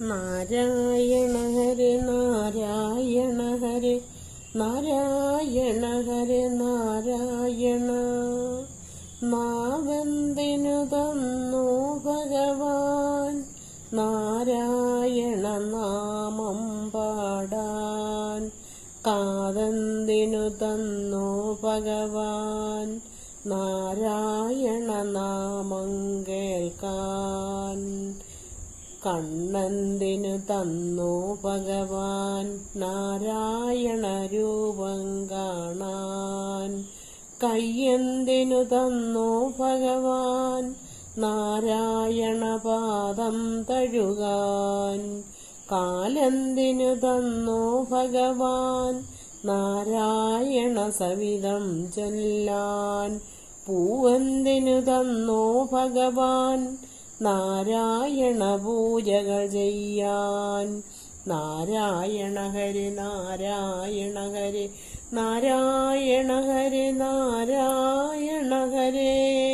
നാരായണ ഹരി നാരായണ ഹരി നാരായണ ഹരി നാരായണ. നാവെന്തിനു തന്നു ഭഗവാൻ നാരായണ നാമം പാടാൻ. കാതെന്തിനു തന്നു ഭഗവാൻ നാരായണ നാമം കേൾക്കാൻ. കണ്ണെന്തിനു തന്നു ഭഗവാൻ നാരായണ രൂപം കാണാൻ. കയ്യെന്തിനു തന്നു ഭഗവാൻ നാരായണ പാദം തഴുകാൻ. കാലെന്തിനു തന്നു ഭഗവാൻ നാരായണ സവിധം ചൊല്ലാൻ. പൂവെന്തിനു തന്നു ഭഗവാൻ നാരായണ പൂജകൾ ചെയ്യാൻ. നാരായണ ഹരി നാരായണ ഹരി നാരായണ ഹരി നാരായണ ഹരേ.